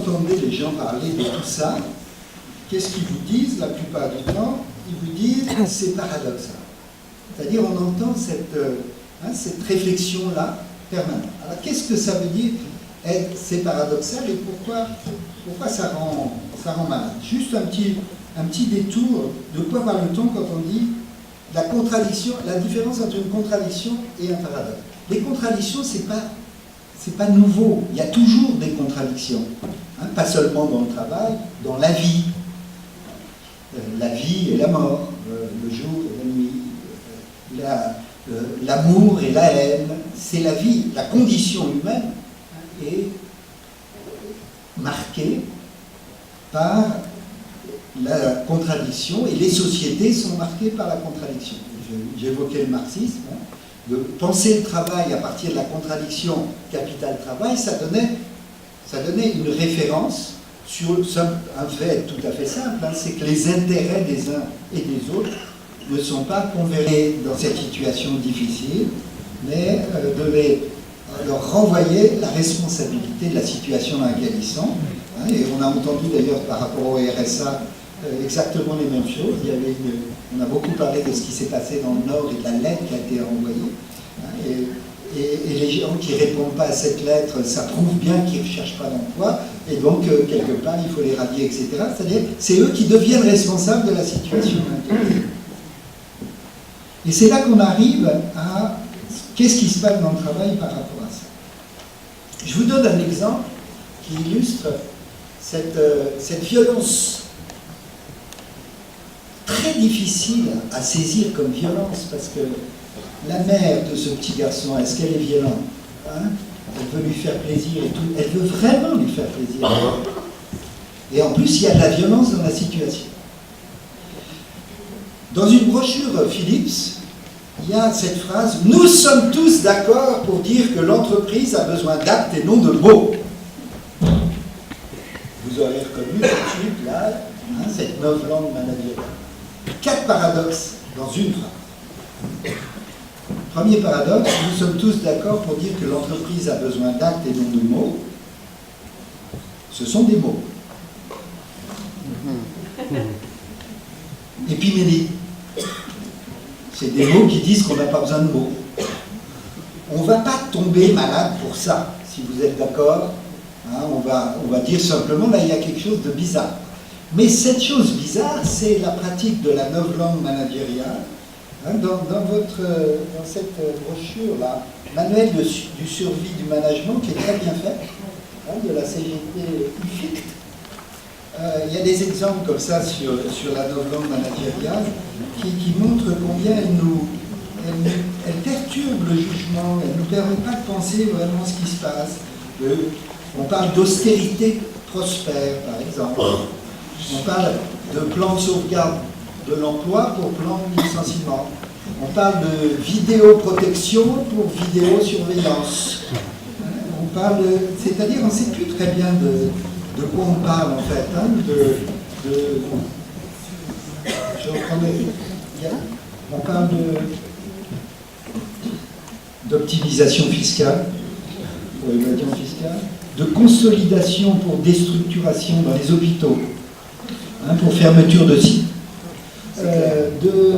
entendez les gens parler de tout ça, qu'est-ce qu'ils vous disent la plupart du temps? Ils vous disent c'est paradoxal. C'est-à-dire on entend cette réflexion-là permanente. Alors qu'est-ce que ça veut dire c'est paradoxal et pourquoi ça rend malade? Juste un petit détour de quoi parle-t-on quand on dit la contradiction, la différence entre une contradiction et un paradoxe. Les contradictions, c'est pas nouveau. Il y a toujours des contradictions. Hein, pas seulement dans le travail, dans la vie. La vie et la mort, le jour et la nuit, l'amour et la haine. C'est la vie. La condition humaine est marquée par la contradiction, et les sociétés sont marquées par la contradiction. J'évoquais le marxisme, hein, de penser le travail à partir de la contradiction capital-travail, ça donnait une référence sur un fait tout à fait simple, hein, c'est que les intérêts des uns et des autres ne sont pas convergés dans cette situation difficile, mais de leur renvoyer la responsabilité de la situation dans laquelle ils sont. Hein, et on a entendu d'ailleurs par rapport au RSA exactement les mêmes choses. On a beaucoup parlé de ce qui s'est passé dans le Nord et de la lettre qui a été envoyée. Hein, et les gens qui ne répondent pas à cette lettre, ça prouve bien qu'ils ne recherchent pas d'emploi, et donc quelque part il faut les radier, etc. C'est-à-dire c'est eux qui deviennent responsables de la situation. Et c'est là qu'on arrive à qu'est-ce qui se passe dans le travail par rapport à ça. Je vous donne un exemple qui illustre cette violence très difficile à saisir comme violence, parce que la mère de ce petit garçon, est-ce qu'elle est violente, hein? Elle veut lui faire plaisir et tout, elle veut vraiment lui faire plaisir. Et en plus, il y a de la violence dans la situation. Dans une brochure Philips, il y a cette phrase « Nous sommes tous d'accord pour dire que l'entreprise a besoin d'actes et non de mots ». Vous aurez reconnu tout de suite là, hein, cette novlangue managériale. 4 paradoxes dans une phrase. Premier paradoxe, nous sommes tous d'accord pour dire que l'entreprise a besoin d'actes et non de mots. Ce sont des mots. Épiménée. C'est des mots qui disent qu'on n'a pas besoin de mots. On ne va pas tomber malade pour ça, si vous êtes d'accord. Hein, on va dire simplement, là, il y a quelque chose de bizarre. Mais cette chose bizarre, c'est la pratique de la novlangue managériale. Hein, dans cette brochure-là, manuel du survie du management, qui est très bien fait, hein, de la CGT UFICT, il y a des exemples comme ça sur la novlangue managériale qui montrent combien elle perturbe le jugement, elle ne nous permet pas de penser vraiment ce qui se passe. On parle d'austérité prospère, par exemple. On parle de plan de sauvegarde de l'emploi pour plan de licenciement. On parle de vidéoprotection pour vidéosurveillance. On parle c'est-à-dire on ne sait plus très bien de quoi on parle en fait. Hein, on parle d'optimisation fiscale, pour l'évasion fiscale, de consolidation pour déstructuration dans les hôpitaux, hein, pour fermeture de sites, de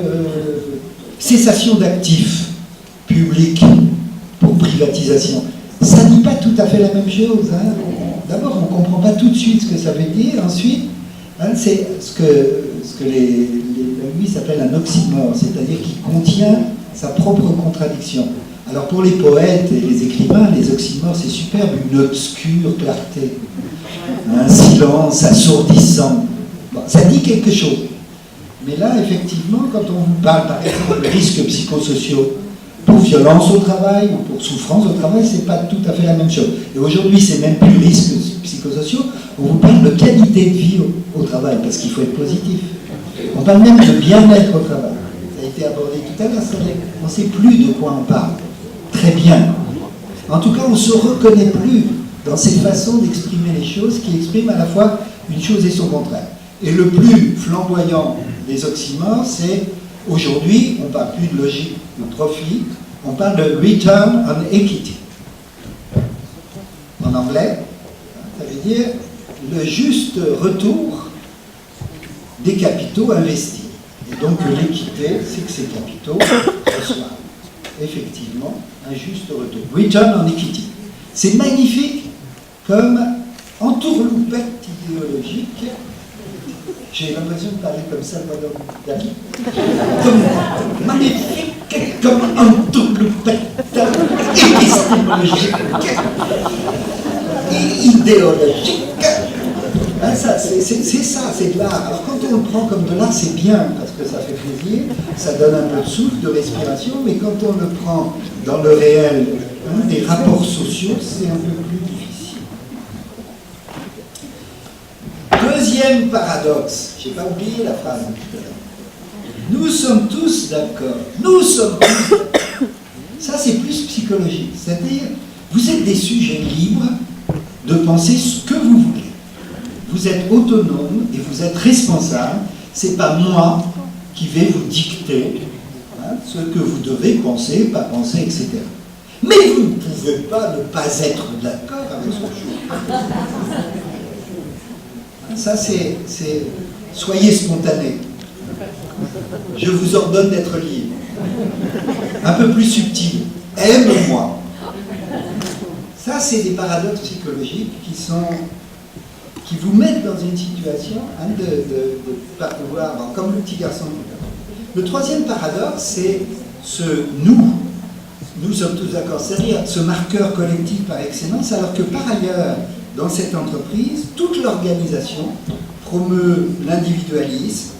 cessation d'actifs publics pour privatisation. Ça ne dit pas tout à fait la même chose. Hein. D'abord, on ne comprend pas tout de suite ce que ça veut dire. Ensuite, hein, c'est ce que les linguistes appellent un oxymore, c'est-à-dire qui contient sa propre contradiction. Alors pour les poètes et les écrivains, les oxymores, c'est superbe, une obscure clarté, un silence assourdissant. Bon, ça dit quelque chose. Mais là, effectivement, quand on vous parle, par exemple, de risques psychosociaux, pour violence au travail ou pour souffrance au travail, c'est pas tout à fait la même chose. Et aujourd'hui, c'est même plus risques psychosociaux, on vous parle de qualité de vie au travail, parce qu'il faut être positif. On parle même de bien-être au travail. Ça a été abordé tout à l'heure, on ne sait plus de quoi on parle. Très bien. En tout cas, on ne se reconnaît plus dans ces façons d'exprimer les choses qui expriment à la fois une chose et son contraire. Et le plus flamboyant des oxymores, c'est aujourd'hui, on ne parle plus de logique de profit, on parle de return on equity. En anglais, ça veut dire le juste retour des capitaux investis. Et donc l'équité, c'est que ces capitaux reçoivent effectivement un juste retour. Return on equity. C'est magnifique comme entourloupette idéologique. J'ai l'impression de parler comme Salvador Dali. Comme magnifique comme entourloupette épistémologique et idéologique. Hein, c'est ça, c'est de l'art. Alors quand on le prend comme de l'art, c'est bien, parce que ça fait plaisir, ça donne un peu de souffle, de respiration, mais quand on le prend dans le réel, hein, des rapports sociaux, c'est un peu plus difficile. Deuxième paradoxe, j'ai pas oublié la phrase. Nous sommes tous d'accord. Nous sommes tous d'accord. Ça, c'est plus psychologique. C'est-à-dire, vous êtes des sujets libres de penser ce que vous voulez. Vous êtes autonome et vous êtes responsable. C'est pas moi qui vais vous dicter hein, ce que vous devez penser, pas penser, etc. Mais vous ne pouvez pas ne pas être d'accord avec ce chose. Ça, c'est soyez spontané. Je vous ordonne d'être libre. Un peu plus subtil. Aime-moi. Ça, c'est des paradoxes psychologiques qui vous mettent dans une situation hein, de pas pouvoir, bon, comme le petit garçon. Le troisième paradoxe, c'est ce nous. Nous sommes tous d'accord, c'est-à-dire ce marqueur collectif par excellence, alors que par ailleurs, dans cette entreprise, toute l'organisation promeut l'individualisme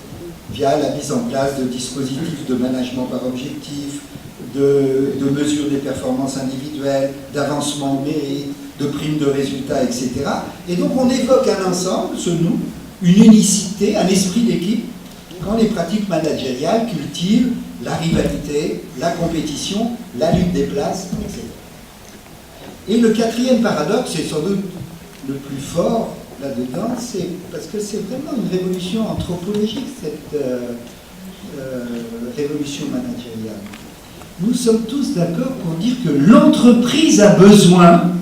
via la mise en place de dispositifs de management par objectif, de mesures des performances individuelles, d'avancement au mérite, de primes de résultats, etc. Et donc on évoque un ensemble, ce nous, une unicité, un esprit d'équipe, quand les pratiques managériales cultivent la rivalité, la compétition, la lutte des places, etc. Et le quatrième paradoxe, c'est sans doute le plus fort là-dedans, c'est parce que c'est vraiment une révolution anthropologique, cette révolution managériale. Nous sommes tous d'accord pour dire que l'entreprise a besoin.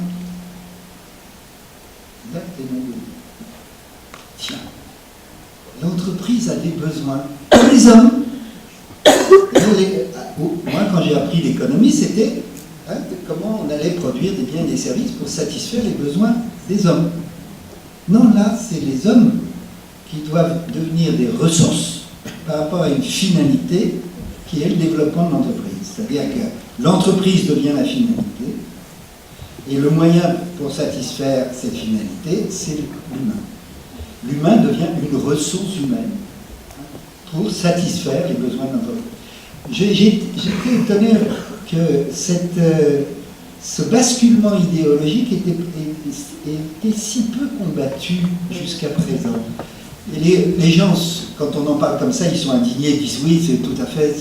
Tiens, l'entreprise a des besoins. Pour les hommes. Moi, quand j'ai appris l'économie, c'était hein, comment on allait produire des biens et des services pour satisfaire les besoins des hommes. Non, là, c'est les hommes qui doivent devenir des ressources par rapport à une finalité qui est le développement de l'entreprise. C'est-à-dire que l'entreprise devient la finalité et le moyen pour satisfaire cette finalité, c'est l'humain. L'humain devient une ressource humaine pour satisfaire les besoins de l'entreprise. J'étais étonné que ce basculement idéologique était si peu combattu jusqu'à présent. Et les gens, quand on en parle comme ça, ils sont indignés, ils disent oui, c'est tout à fait,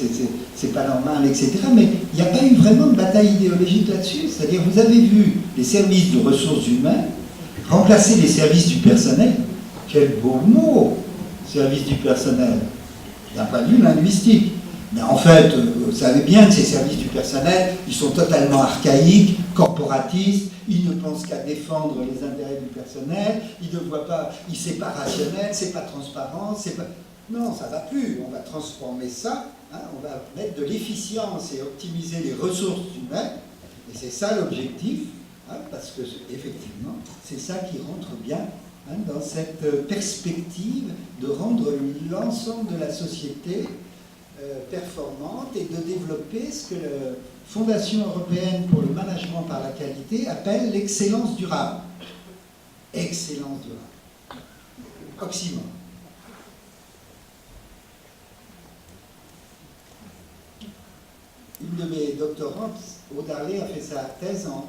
c'est pas normal, etc. Mais il n'y a pas eu vraiment de bataille idéologique là-dessus. C'est-à-dire, vous avez vu les services de ressources humaines remplacer les services du personnel. Quel beau mot, service du personnel, d'un point de vue linguistique. Mais en fait, vous savez bien que ces services du personnel, ils sont totalement archaïques, corporatistes, ils ne pensent qu'à défendre les intérêts du personnel, ils ne voient pas, c'est pas rationnel, c'est pas transparent, c'est pas... Non, ça va plus, on va transformer ça, hein, on va mettre de l'efficience et optimiser les ressources humaines, et c'est ça l'objectif, hein, parce que effectivement, c'est ça qui rentre bien hein, dans cette perspective de rendre l'ensemble de la société performante et de développer ce que la Fondation européenne pour le management par la qualité appelle l'excellence durable. Excellence durable. Oxymore. Une de mes doctorantes, Aude Harley, a fait sa thèse en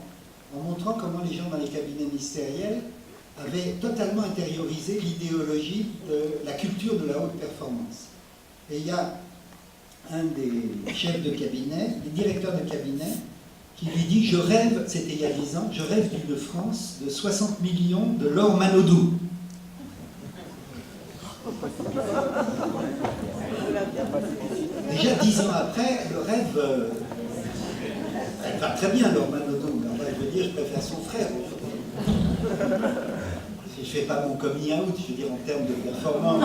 montrant comment les gens dans les cabinets ministériels avaient totalement intériorisé l'idéologie de la culture de la haute performance. Et il y a un des chefs de cabinet, des directeurs de cabinet, qui lui dit « Je rêve, c'était il y a 10 ans, je rêve d'une France de 60 millions de Laure Manodou. » Déjà 10 ans après, le rêve... elle va très bien, Laure Manodou, mais enfin, je veux dire, je préfère son frère. je ne fais pas mon coming out, je veux dire en termes de performance.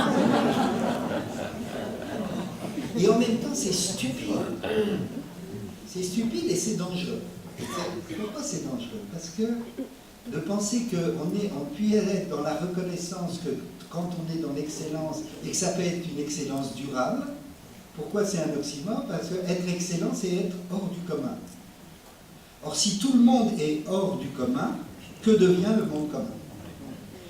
Et en même temps, c'est stupide. C'est stupide et c'est dangereux. Pourquoi c'est dangereux? Parce que de penser qu'on puisse être dans la reconnaissance que quand on est dans l'excellence et que ça peut être une excellence durable, pourquoi c'est un oxymore? Parce que être excellent, c'est être hors du commun. Or, si tout le monde est hors du commun, que devient le monde commun?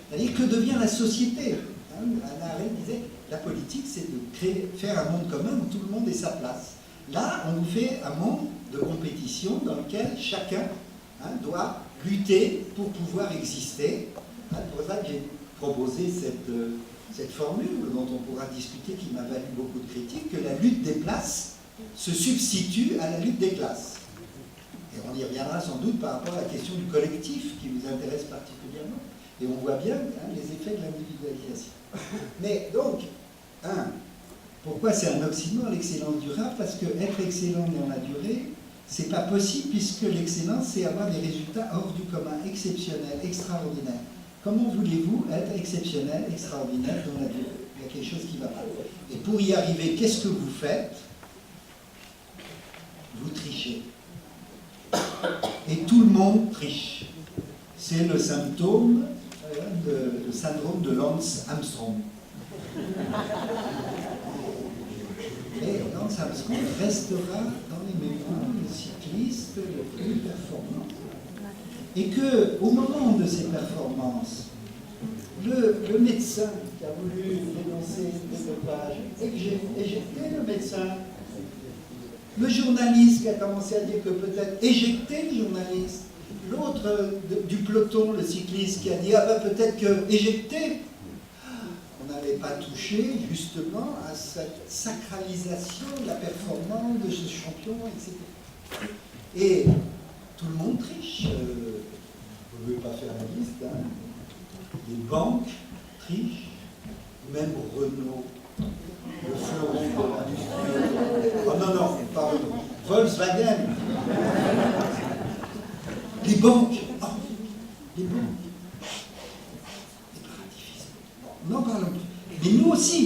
C'est-à-dire, que devient la société? Hannah Arendt disait, la politique, c'est de faire un monde commun où tout le monde ait sa place. Là, on nous fait un monde de compétition dans lequel chacun doit lutter pour pouvoir exister. C'est pour ça que j'ai proposé cette formule dont on pourra discuter, qui m'a valu beaucoup de critiques, que la lutte des places se substitue à la lutte des classes. Et on y reviendra sans doute par rapport à la question du collectif qui vous intéresse particulièrement. Et on voit bien les effets de l'individualisation. Mais donc, pourquoi c'est un oxymore, l'excellence durable? Parce que être excellent dans la durée, c'est pas possible, puisque l'excellence, c'est avoir des résultats hors du commun, exceptionnels, extraordinaires. Comment voulez-vous être exceptionnel, extraordinaire dans la durée? Il y a quelque chose qui va pas. Et pour y arriver, qu'est-ce que vous faites? Vous trichez. Et tout le monde triche. C'est le symptôme, le syndrome de Lance Armstrong. Et Lance Armstrong restera dans les mémoires le cycliste le plus performant. Et qu'au moment de ces performances, le médecin qui a voulu dénoncer le dopage, éjecter le médecin. Le journaliste qui a commencé à dire que peut-être éjecter le journaliste. L'autre du peloton, le cycliste, qui a dit peut-être que éjecter. On n'avait pas touché justement à cette sacralisation de la performance de ce champion, etc. Et tout le monde triche. Vous ne pouvez pas faire la liste. Les banques trichent, même Renault, le fleuron de l'industrie. Oh non, pas Renault. Volkswagen. Les banques. Oh, les banques. Les paradis fiscaux. Bon, n'en parlons plus. Mais nous aussi,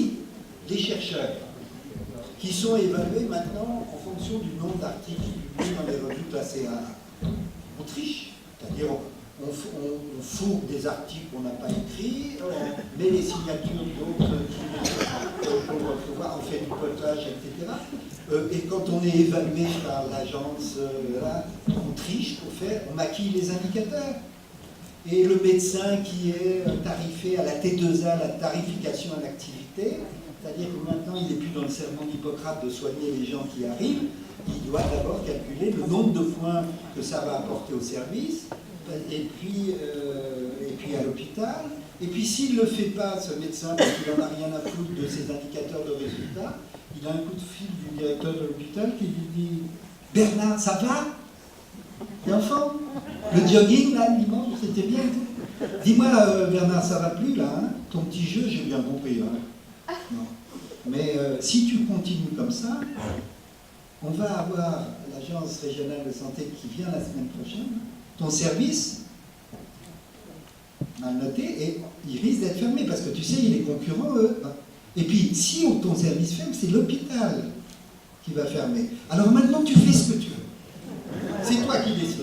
les chercheurs, qui sont évalués maintenant en fonction du nombre d'articles publiés dans les revues classées A. On triche. C'est-à-dire, on fourre des articles qu'on n'a pas écrits, on met les signatures d'autres pour pouvoir, on fait du potage, etc. Et quand on est évalué par l'agence, on triche on maquille les indicateurs. Et le médecin qui est tarifé à la T2A, la tarification à l'activité, c'est-à-dire que maintenant il n'est plus dans le serment d'Hippocrate de soigner les gens qui arrivent, il doit d'abord calculer le nombre de points que ça va apporter au service, et puis à l'hôpital. Et puis s'il ne le fait pas, ce médecin, parce qu'il n'en a rien à foutre de ses indicateurs de résultats, il a un coup de fil du directeur de l'hôpital qui lui dit « Bernard, ça va? T'es en forme? Le jogging, là, le dimanche, c'était bien. Dis-moi, Bernard, ça va plus, là, hein? Ton petit jeu, j'ai bien compris. Hein? Non. Mais si tu continues comme ça, on va avoir l'agence régionale de santé qui vient la semaine prochaine. Ton service, mal noté, et il risque d'être fermé, parce que tu sais, il est concurrent, eux. Et puis, si ton service ferme, c'est l'hôpital qui va fermer. Alors maintenant, tu fais ce que tu veux. C'est toi qui décides.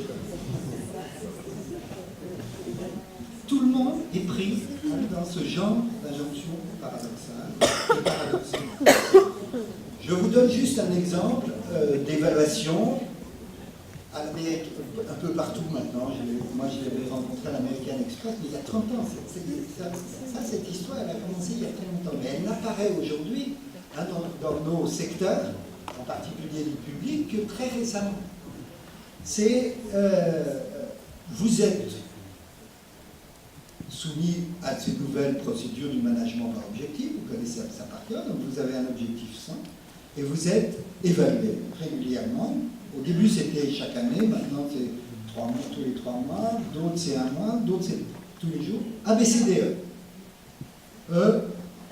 Tout le monde est pris dans ce genre d'injonction paradoxale et paradoxale. Je vous donne juste un exemple d'évaluation à l'Amérique, un peu partout maintenant. Moi, je l'avais rencontré à l'American Express, mais il y a 30 ans. Cette histoire, elle a commencé il y a très longtemps. Mais elle n'apparaît aujourd'hui dans nos secteurs, en particulier du public, que très récemment. C'est, vous êtes soumis à ces nouvelles procédures du management par objectif, vous connaissez ça par cœur, donc vous avez un objectif 100, et vous êtes évalué régulièrement. Au début, c'était chaque année, maintenant c'est 3 mois, tous les 3 mois, d'autres c'est 1 mois, d'autres c'est tous les jours. ABCDE.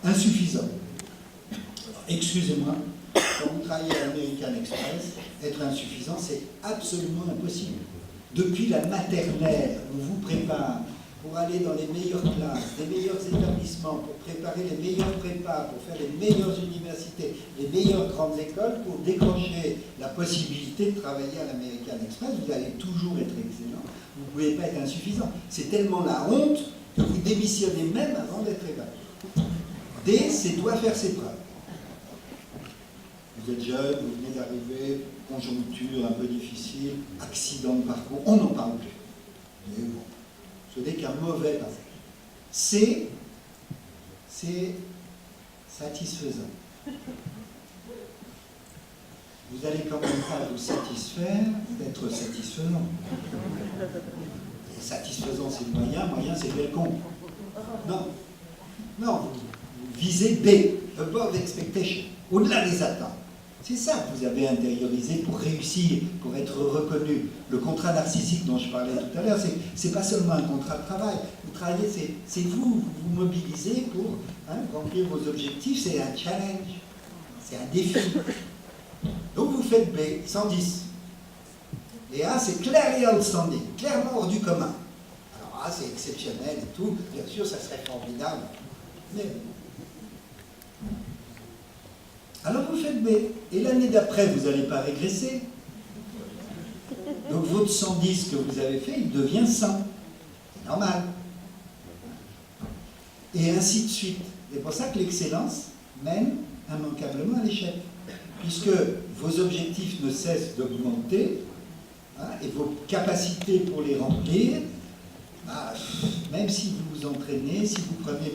Insuffisant. Excusez-moi, quand vous travaillez à l'American Express, être insuffisant, c'est absolument impossible. Depuis la maternelle, on vous prépare pour aller dans les meilleures classes, les meilleurs établissements, pour préparer les meilleurs prépas, pour faire les meilleures universités, les meilleures grandes écoles, pour décrocher la possibilité de travailler à l'American Express, vous allez toujours être excellent, vous ne pouvez pas être insuffisant. C'est tellement la honte que vous démissionnez même avant d'être évalué. D, c'est doit faire ses preuves. Vous êtes jeune, vous venez d'arriver, conjoncture un peu difficile, accident de parcours, on n'en parle plus. Mais bon, ce n'est qu'un mauvais passage. C, c'est satisfaisant. Vous allez quand même pas vous satisfaire d'être satisfaisant. Et satisfaisant, c'est le moyen, moyen, c'est quelconque. Non, non, vous visez B, above expectation, au-delà des attentes. C'est ça que vous avez intériorisé pour réussir, pour être reconnu. Le contrat narcissique dont je parlais tout à l'heure, c'est pas seulement un contrat de travail. Vous travaillez, c'est vous mobilisez pour remplir vos objectifs, c'est un challenge, c'est un défi. Donc vous faites B, 110. Et A, c'est clearly outstanding, clairement hors du commun. Alors A, c'est exceptionnel et tout, bien sûr, ça serait formidable. Mais alors vous faites B, et l'année d'après, vous n'allez pas régresser. Donc votre 110 que vous avez fait, il devient 100. C'est normal. Et ainsi de suite. C'est pour ça que l'excellence mène immanquablement à l'échec. Puisque vos objectifs ne cessent d'augmenter, et vos capacités pour les remplir, même si vous vous entraînez, si vous prenez...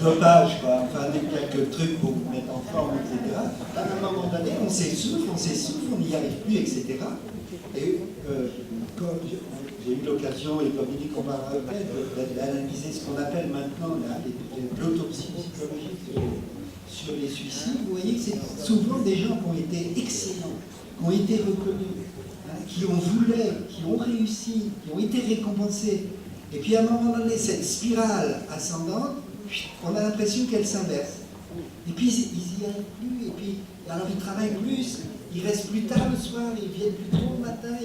dopage, quoi, enfin quelques trucs pour vous mettre en forme, etc. À un moment donné, on s'essouffle, on n'y arrive plus, etc. Et quand j'ai eu l'occasion, et Dominique en parlera peut-être, d'analyser ce qu'on appelle maintenant l'autopsie psychologique sur les suicides, vous voyez que c'est souvent des gens qui ont été excellents, qui ont été reconnus, qui ont voulu, qui ont réussi, qui ont été récompensés. Et puis à un moment donné, cette spirale ascendante, on a l'impression qu'elle s'inverse. Et puis ils n'y arrivent plus, et puis alors ils travaillent plus, ils restent plus tard le soir, ils viennent plus tôt le matin,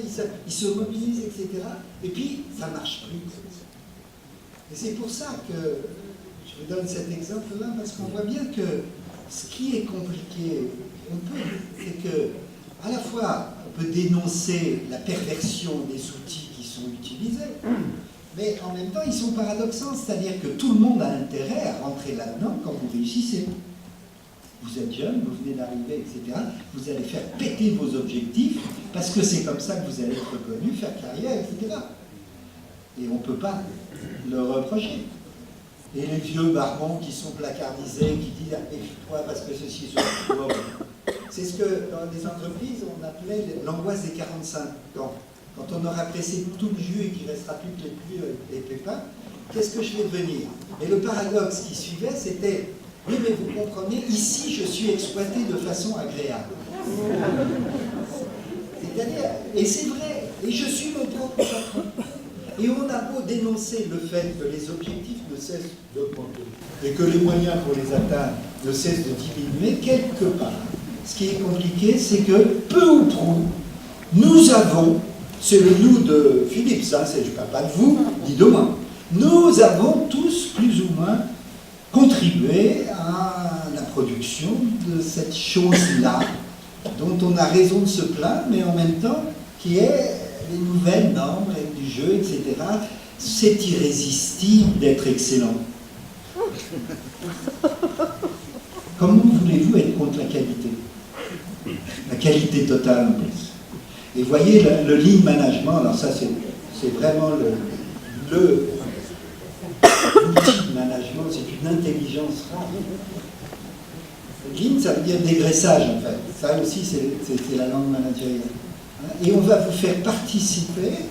ils se mobilisent, etc. Et puis ça ne marche plus. Et c'est pour ça que je vous donne cet exemple-là, parce qu'on voit bien que ce qui est compliqué, c'est que à la fois on peut dénoncer la perversion des outils qui sont utilisés, mais en même temps, ils sont paradoxants, c'est-à-dire que tout le monde a intérêt à rentrer là-dedans quand vous réussissez. Vous êtes jeune, vous venez d'arriver, etc. Vous allez faire péter vos objectifs, parce que c'est comme ça que vous allez être reconnu, faire carrière, etc. Et on ne peut pas le reprocher. Et les vieux barons qui sont placardisés, qui disent « méfie-toi parce que ceci, cela, bon. » C'est ce que dans les entreprises, on appelait l'angoisse des 45 ans. Quand on aura pressé tout le jus et qu'il ne restera plus que les pépins, qu'est-ce que je vais devenir? Et le paradoxe qui suivait, c'était « oui, mais vous comprenez, ici, je suis exploité de façon agréable. » C'est-à-dire, et c'est vrai, et je suis mon propre patron. Et on a beau dénoncer le fait que les objectifs ne cessent d'augmenter et que les moyens pour les atteindre ne cessent de diminuer, quelque part, ce qui est compliqué, c'est que, peu ou prou, nous avons... C'est le nous de Philippe, ça, je ne parle pas de vous, ni de moi. Nous avons tous, plus ou moins, contribué à la production de cette chose-là, dont on a raison de se plaindre, mais en même temps, qui est les nouvelles normes, règles du jeu, etc. C'est irrésistible d'être excellent. Comment voulez-vous être contre la qualité? La qualité totale, en plus. Et voyez, le lean management, alors ça c'est vraiment l'outil de management, c'est une intelligence rare. Lean, ça veut dire dégraissage en fait. Ça aussi c'est la langue managériale. Et on va vous faire participer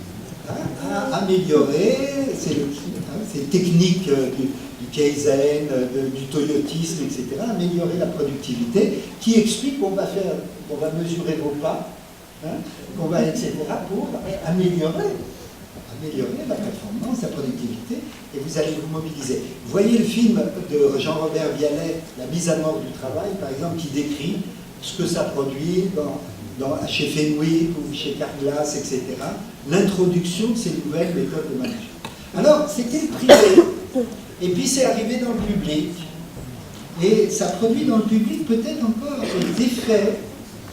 à améliorer ces techniques du Kaizen, du Toyotisme, etc., améliorer la productivité, qui explique qu'on va mesurer vos pas, qu'on va, etc., pour améliorer la performance, la productivité, et vous allez vous mobiliser. Vous voyez le film de Jean-Robert Vialet, La mise à mort du travail, par exemple, qui décrit ce que ça produit chez Fenwick ou chez Carglass, etc., l'introduction de ces nouvelles méthodes de management. Alors, c'était privé, et puis c'est arrivé dans le public, et ça produit dans le public peut-être encore des effets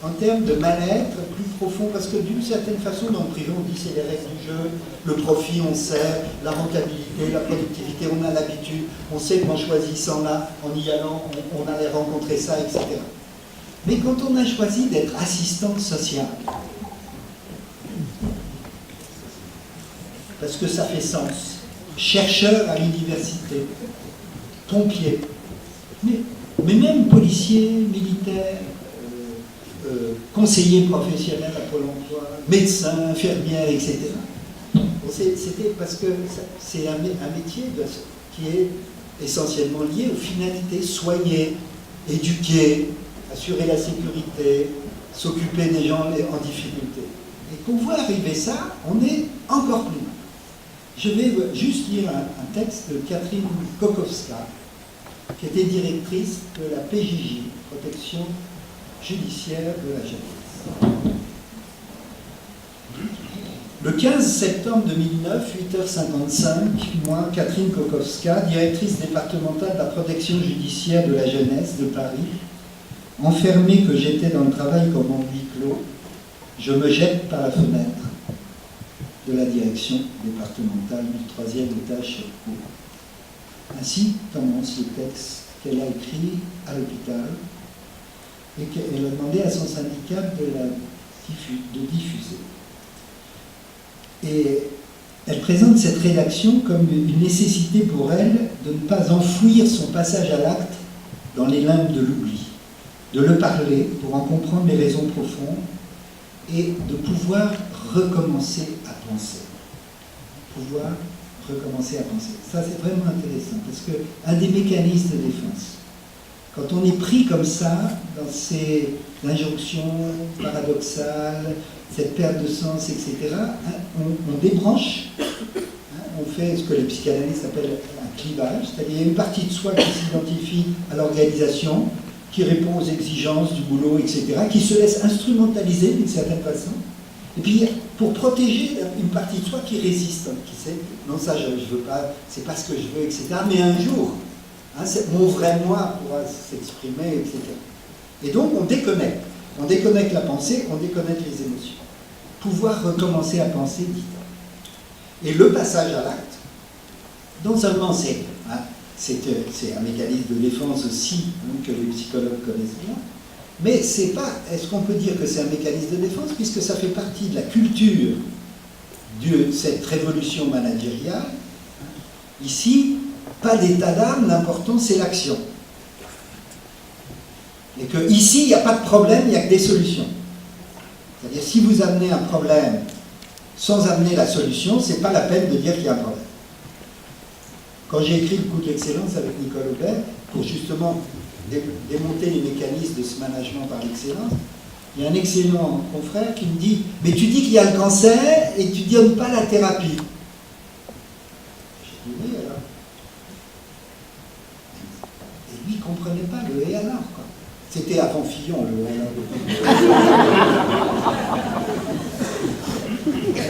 en termes de mal-être plus profond, parce que d'une certaine façon, dans le privé, on dit c'est les règles du jeu, le profit, on sait, la rentabilité, la productivité, on a l'habitude, on sait qu'en choisissant là, en y allant, on allait rencontrer ça, etc. Mais quand on a choisi d'être assistante sociale, parce que ça fait sens, chercheur à l'université, pompier, mais même policier, militaire, conseiller professionnel à Pôle emploi, médecin, infirmière, etc. C'était parce que c'est un métier qui est essentiellement lié aux finalités: soigner, éduquer, assurer la sécurité, s'occuper des gens en difficulté. Et qu'on voit arriver ça, on est encore plus loin. Je vais juste lire un texte de Catherine Kokowska, qui était directrice de la PJJ, Protection judiciaire de la jeunesse. Le 15 septembre 2009, 8h55, moi, Catherine Kokowska, directrice départementale de la protection judiciaire de la jeunesse de Paris, enfermée que j'étais dans le travail comme en huis clos, je me jette par la fenêtre de la direction départementale du 3e étage sur Pau. Ainsi commence le texte qu'elle a écrit à l'hôpital, et qu'elle a demandé à son syndicat de diffuser. Et elle présente cette rédaction comme une nécessité pour elle de ne pas enfouir son passage à l'acte dans les limbes de l'oubli, de le parler pour en comprendre les raisons profondes et de pouvoir recommencer à penser. Pouvoir recommencer à penser. Ça, c'est vraiment intéressant, parce qu'un des mécanismes de défense, quand on est pris comme ça, dans ces injonctions paradoxales, cette perte de sens, etc., on débranche, on fait ce que les psychanalystes appellent un clivage, c'est-à-dire il y a une partie de soi qui s'identifie à l'organisation, qui répond aux exigences du boulot, etc., qui se laisse instrumentaliser d'une certaine façon, et puis pour protéger une partie de soi qui résiste, qui sait, non ça je veux pas, c'est pas ce que je veux, etc., mais un jour, mon vrai moi pourra s'exprimer, etc. Et donc on déconnecte la pensée, on déconnecte les émotions. Pouvoir recommencer à penser, dit-on. Et le passage à l'acte, non seulement c'est un mécanisme de défense aussi, que les psychologues connaissent bien, mais c'est pas, est-ce qu'on peut dire que c'est un mécanisme de défense, puisque ça fait partie de la culture de cette révolution managériale. Ici, pas d'état d'âme, l'important c'est l'action. Et que ici, il n'y a pas de problème, il n'y a que des solutions. C'est-à-dire, si vous amenez un problème sans amener la solution, c'est pas la peine de dire qu'il y a un problème. Quand j'ai écrit le coup de l'excellence avec Nicole Aubert, pour justement démonter les mécanismes de ce management par l'excellence, il y a un excellent confrère qui me dit « Mais tu dis qu'il y a le cancer et tu ne donnes pas la thérapie. » J'ai dit « Oui, alors. » Et lui, il ne comprenait pas le « et alors » quoi. C'était avant Fillon, le « et alors ».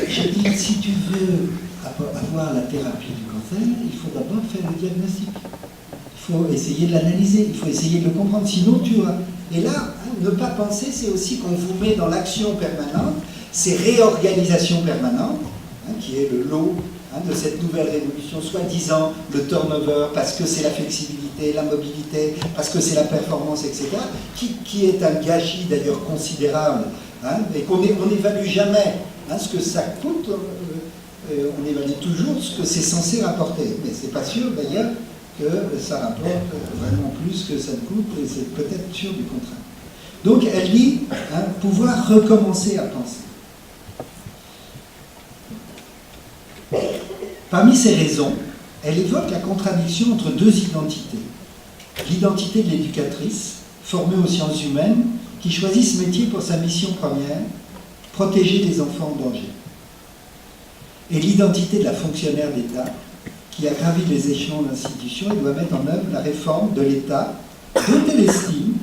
Je dis « Si tu veux avoir la thérapie du cancer, il faut d'abord faire le diagnostic. Il faut essayer de l'analyser, il faut essayer de le comprendre, sinon tu vas... » Et là, ne pas penser, c'est aussi qu'on vous met dans l'action permanente, ces réorganisations permanentes, qui est le lot de cette nouvelle révolution, soi-disant le turnover, parce que c'est la flexibilité, la mobilité, parce que c'est la performance, etc., qui est un gâchis d'ailleurs considérable, et qu'on n'évalue jamais ce que ça coûte, on évalue toujours ce que c'est censé rapporter. Mais c'est pas sûr d'ailleurs que ça rapporte vraiment plus que ça ne coûte, et c'est peut-être sûr du contraire. Donc elle dit pouvoir recommencer à penser. Parmi ces raisons, elle évoque la contradiction entre deux identités. L'identité de l'éducatrice, formée aux sciences humaines, qui choisit ce métier pour sa mission première, protéger les enfants en danger. Et l'identité de la fonctionnaire d'État, qui a gravi les échelons de l'institution et doit mettre en œuvre la réforme de l'État dont elle estime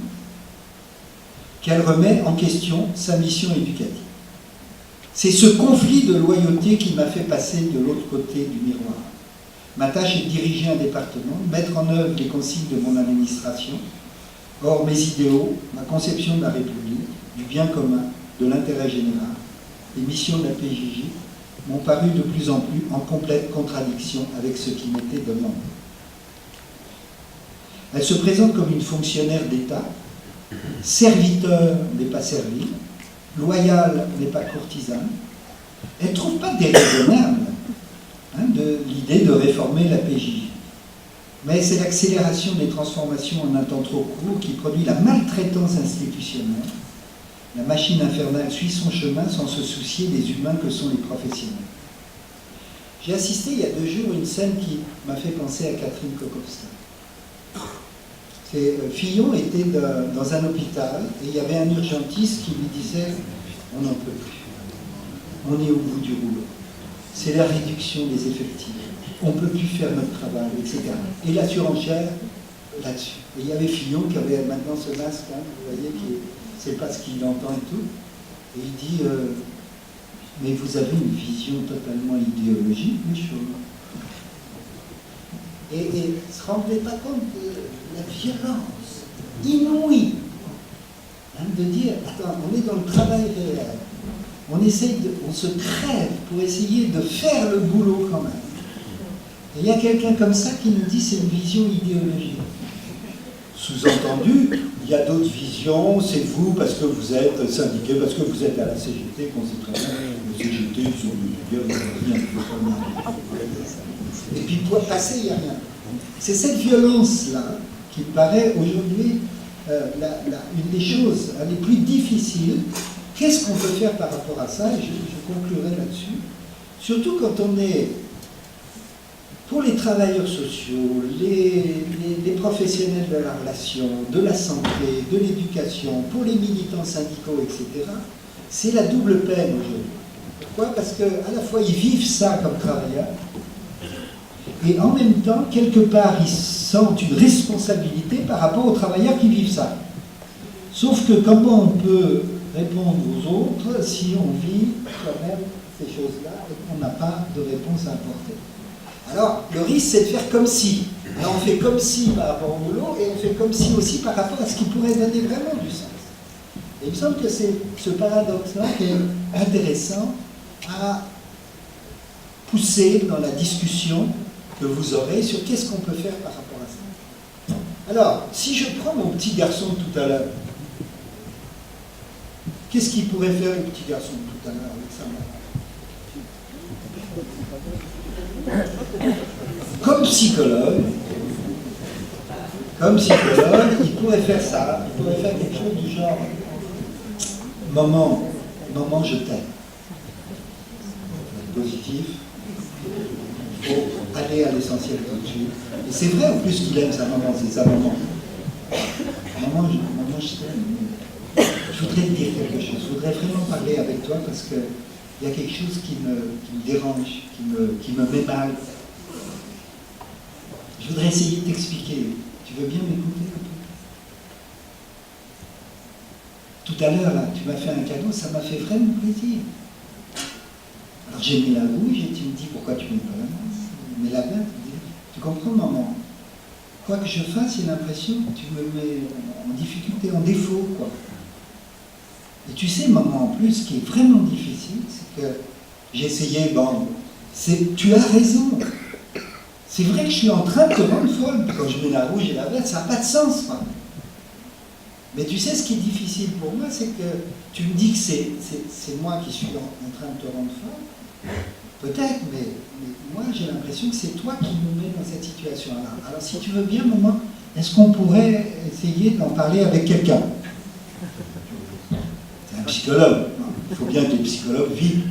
qu'elle remet en question sa mission éducative. C'est ce conflit de loyauté qui m'a fait passer de l'autre côté du miroir. Ma tâche est de diriger un département, mettre en œuvre les consignes de mon administration. Or, mes idéaux, ma conception de la République, du bien commun, de l'intérêt général, les missions de la PJJ m'ont paru de plus en plus en complète contradiction avec ce qui m'était demandé. Elle se présente comme une fonctionnaire d'État, serviteur n'est pas servi, loyal n'est pas courtisane. Elle ne trouve pas déraisonnable de l'idée de réformer la PJJ. Mais c'est l'accélération des transformations en un temps trop court qui produit la maltraitance institutionnelle. La machine infernale suit son chemin sans se soucier des humains que sont les professionnels. J'ai assisté il y a 2 jours à une scène qui m'a fait penser à Catherine Kokowska. Fillon était dans un hôpital et il y avait un urgentiste qui lui disait « On n'en peut plus, on est au bout du rouleau, c'est la réduction des effectifs, on ne peut plus faire notre travail, etc. » Et la surenchère là-dessus. Et il y avait Fillon qui avait maintenant ce masque, vous voyez, qui c'est pas ce qu'il entend et tout. Et il dit mais vous avez une vision totalement idéologique des choses. Et ne se rendez pas compte de la violence inouïe de dire attends, on est dans le travail réel, on se crève pour essayer de faire le boulot quand même. Et il y a quelqu'un comme ça qui nous dit c'est une vision idéologique. Sous-entendu, il y a d'autres visions, c'est vous parce que vous êtes syndiqué, parce que vous êtes à la CGT, qu'on sait très bien, la CGT, ils sont rien. Et puis pour passer, il n'y a rien. C'est cette violence-là qui me paraît aujourd'hui une des choses les plus difficiles. Qu'est-ce qu'on peut faire par rapport à ça? Et je conclurai là-dessus. Surtout quand on est... Pour les travailleurs sociaux, les professionnels de la relation, de la santé, de l'éducation, pour les militants syndicaux, etc., c'est la double peine aujourd'hui. Pourquoi? Parce qu'à la fois, ils vivent ça comme travailleurs, et en même temps, quelque part, ils sentent une responsabilité par rapport aux travailleurs qui vivent ça. Sauf que comment on peut répondre aux autres si on vit quand même ces choses-là et qu'on n'a pas de réponse à apporter? Alors, le risque, c'est de faire comme si. Alors, on fait comme si par rapport au boulot, et on fait comme si aussi par rapport à ce qui pourrait donner vraiment du sens. Et il me semble que c'est ce paradoxe-là qui est intéressant à pousser dans la discussion que vous aurez sur qu'est-ce qu'on peut faire par rapport à ça. Alors, si je prends mon petit garçon de tout à l'heure, qu'est-ce qu'il pourrait faire le petit garçon de tout à l'heure avec sa main? Comme psychologue, il pourrait faire ça, il pourrait faire quelque chose du genre maman, je t'aime. Positif, il faut aller à l'essentiel tout de suite. Et c'est vrai en plus qu'il aime sa maman, c'est sa maman. Maman, je t'aime. Je voudrais te dire quelque chose, je voudrais vraiment parler avec toi parce que il y a quelque chose qui me dérange, qui me met mal. Je voudrais essayer de t'expliquer. Tu veux bien m'écouter un peu? Tout à l'heure, là, tu m'as fait un cadeau, ça m'a fait vraiment plaisir. Alors j'ai mis la bouche et tu me dis pourquoi tu mets pas la main? Mais la main, tu comprends, maman? Quoi que je fasse, j'ai l'impression que tu me mets en difficulté, en défaut, quoi. Et tu sais, maman, en plus, ce qui est vraiment difficile, c'est que j'ai essayé, tu as raison. C'est vrai que je suis en train de te rendre folle. Quand je mets la rouge et la verte, ça n'a pas de sens, quoi. Mais tu sais, ce qui est difficile pour moi, c'est que tu me dis que c'est moi qui suis en train de te rendre folle. Peut-être, mais moi, j'ai l'impression que c'est toi qui me mets dans cette situation-là. Alors, si tu veux bien, maman, est-ce qu'on pourrait essayer d'en parler avec quelqu'un? Psychologue. Il faut bien que les psychologues vivent.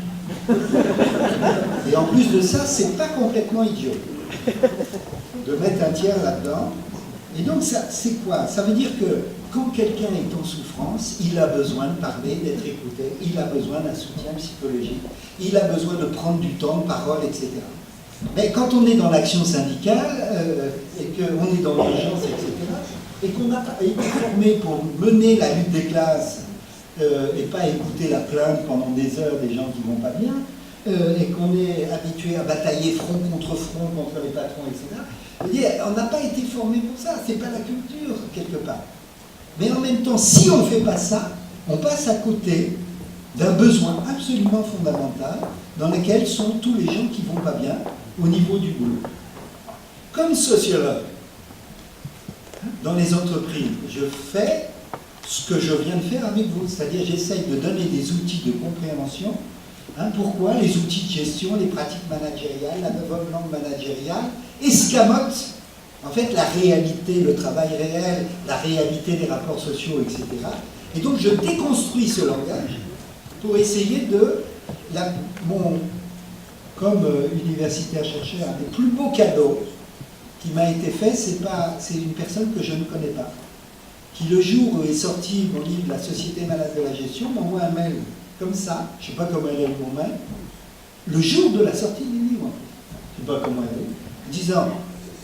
Et en plus de ça, c'est pas complètement idiot de mettre un tiers là-dedans. Et donc, c'est quoi? Ça veut dire que quand quelqu'un est en souffrance, il a besoin de parler, d'être écouté, il a besoin d'un soutien psychologique, il a besoin de prendre du temps de parole, etc. Mais quand on est dans l'action syndicale, et qu'on est dans l'urgence, etc., et qu'on n'a pas été formé pour mener la lutte des classes et pas écouter la plainte pendant des heures des gens qui vont pas bien, et qu'on est habitué à batailler front contre les patrons, etc. Je veux dire, on n'a pas été formé pour ça, c'est pas la culture, quelque part. Mais en même temps, si on ne fait pas ça, on passe à côté d'un besoin absolument fondamental dans lequel sont tous les gens qui vont pas bien au niveau du boulot. Comme sociologue, dans les entreprises, je fais ce que je viens de faire avec vous, c'est-à-dire j'essaye de donner des outils de compréhension. Pourquoi les outils de gestion, les pratiques managériales, la nouvelle langue managériale escamotent en fait la réalité, le travail réel, la réalité des rapports sociaux, etc. Et donc je déconstruis ce langage pour essayer de... Comme universitaire chercheur, un des plus beaux cadeaux qui m'a été fait, c'est une personne que je ne connais pas, qui le jour où est sorti mon livre « La société malade de la gestion » m'envoie un mail comme ça, je ne sais pas comment elle a eu mon mail, le jour de la sortie du livre, je ne sais pas comment elle a eu, disant,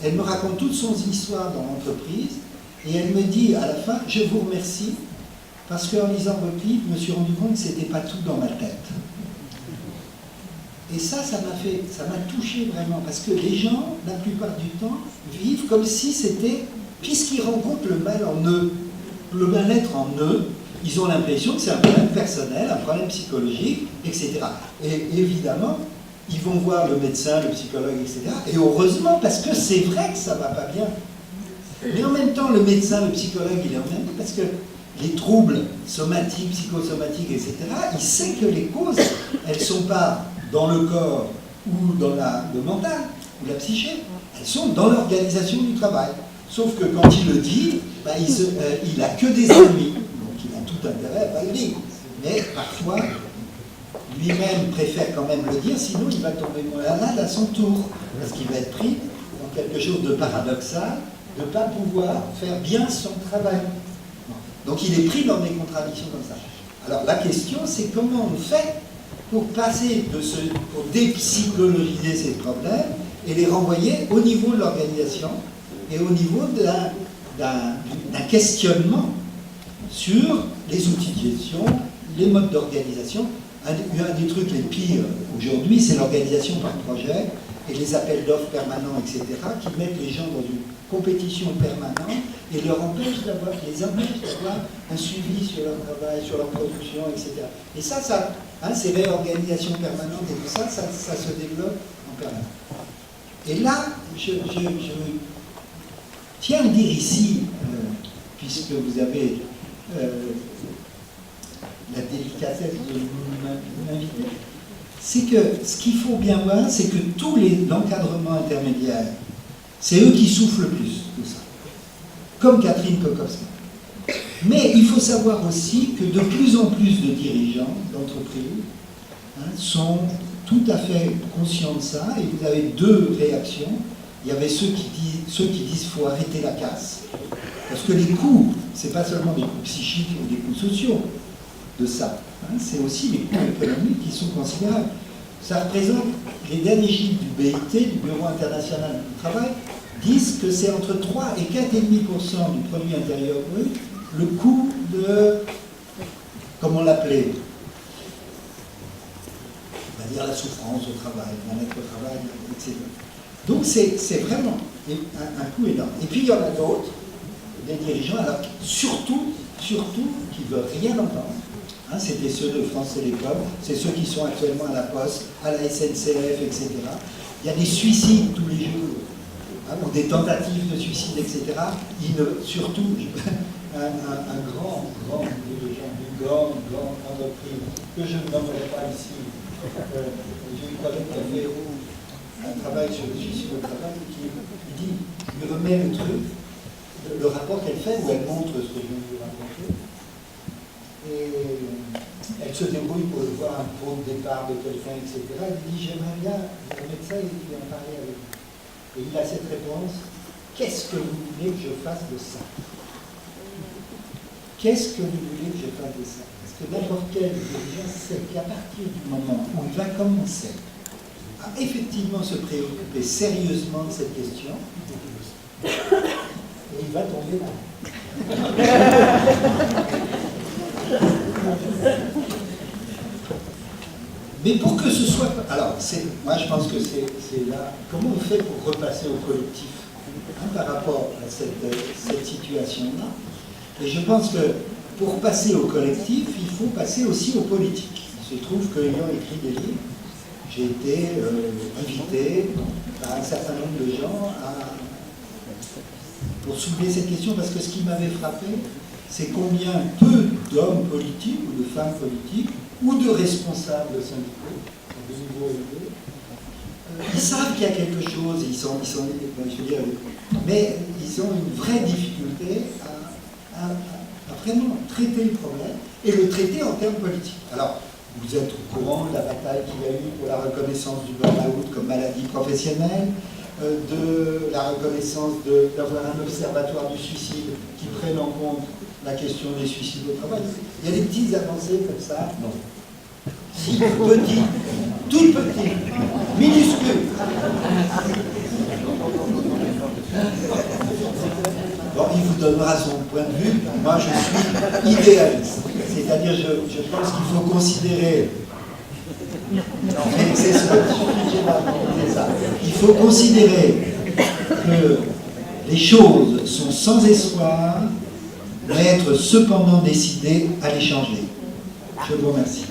elle me raconte toute son histoire dans l'entreprise, et elle me dit à la fin, je vous remercie, parce qu'en lisant votre livre, je me suis rendu compte que ce n'était pas tout dans ma tête. Et ça m'a touché vraiment, parce que les gens, la plupart du temps, vivent comme si c'était, puisqu'ils rencontrent le mal en eux, le mal-être en eux, ils ont l'impression que c'est un problème personnel, un problème psychologique, etc. Et évidemment, ils vont voir le médecin, le psychologue, etc. Et heureusement, parce que c'est vrai que ça ne va pas bien. Mais en même temps, le médecin, le psychologue, il est en même temps, parce que les troubles somatiques, psychosomatiques, etc., il sait que les causes, elles ne sont pas dans le corps ou dans le mental, ou la psyché, elles sont dans l'organisation du travail. Sauf que quand il le dit, il n'a que des ennemis. Donc il a tout intérêt à pas le dire. Mais parfois, lui-même préfère quand même le dire, sinon il va tomber malade à son tour. Parce qu'il va être pris dans quelque chose de paradoxal, de ne pas pouvoir faire bien son travail. Donc il est pris dans des contradictions comme ça. Alors la question, c'est comment on fait pour passer pour dépsychologiser ces problèmes et les renvoyer au niveau de l'organisation et au niveau d'un questionnement sur les outils de gestion, les modes d'organisation. Un des trucs les pires aujourd'hui, c'est l'organisation par projet et les appels d'offres permanents, etc., qui mettent les gens dans une compétition permanente et les empêchent d'avoir un suivi sur leur travail, sur leur production, etc. Et ça ces réorganisations permanentes et tout ça, ça se développe en permanence. Et là, je tiens à dire ici, puisque vous avez la délicatesse de m'inviter, c'est que ce qu'il faut bien voir, c'est que tous l'encadrement intermédiaire, c'est eux qui souffrent le plus de ça, comme Catherine Kokowska. Mais il faut savoir aussi que de plus en plus de dirigeants d'entreprises sont tout à fait conscients de ça, et vous avez deux réactions. Il y avait ceux qui disent qu'il faut arrêter la casse, parce que les coûts, ce n'est pas seulement des coûts psychiques ou des coûts sociaux de ça, c'est aussi les coûts économiques qui sont considérables. Ça représente, les derniers chiffres du BIT, du Bureau international du travail, disent que c'est entre 3 et 4,5% du produit intérieur brut, le coût de, comme on l'appelait, on va dire la souffrance au travail, la bien-être au travail, etc. Donc c'est vraiment un coût énorme. Et puis il y en a d'autres, des dirigeants, alors surtout, qui ne veulent rien entendre. C'était ceux de France Télécom, c'est ceux qui sont actuellement à la Poste, à la SNCF, etc. Il y a des suicides tous les jours, ou des tentatives de suicide, etc. Surtout, un grand nombre de gens, une grande entreprise, que je ne nommerai pas ici. J'ai une collègue qui a fait un travail sur le suicide au travail, il remet le truc, le rapport qu'elle fait, où elle montre ce que je viens de vous raconter. Et elle se débrouille pour voir un pot de départ de quelqu'un, etc. Elle dit, j'aimerais bien un médecin qui en parler avec vous. Et il a cette réponse, qu'est-ce que vous voulez que je fasse de ça? Qu'est-ce que vous voulez que je fasse de ça? Parce que n'importe quel dirigeant sait qu'à partir du moment où il va commencer à effectivement se préoccuper sérieusement de cette question, il va tomber là. Mais pour que ce soit... Alors, moi je pense que c'est là... Comment on fait pour repasser au collectif par rapport à cette situation-là? Et je pense que pour passer au collectif, il faut passer aussi au politique. Il se trouve qu'ayant écrit des livres, j'ai été invité par un certain nombre de gens pour soulever cette question, parce que ce qui m'avait frappé, c'est combien peu d'hommes politiques ou de femmes politiques ou de responsables syndicaux de niveau élevé, ils savent qu'il y a quelque chose, je veux dire, mais ils ont une vraie difficulté à vraiment traiter le problème et le traiter en termes politiques. Alors, vous êtes au courant de la bataille qu'il y a eu pour la reconnaissance du burn-out comme maladie professionnelle, de la reconnaissance d'avoir un observatoire du suicide qui prenne en compte la question des suicides au travail. Il y a des petites avancées comme ça. Non. Si, petit, tout petit, minuscule. Bon, il vous donnera son point de vue. Moi, je suis idéaliste. C'est-à-dire, je pense qu'il faut considérer... C'est ça. Il faut considérer que les choses sont sans espoir, mais être cependant décidé à les changer. Je vous remercie.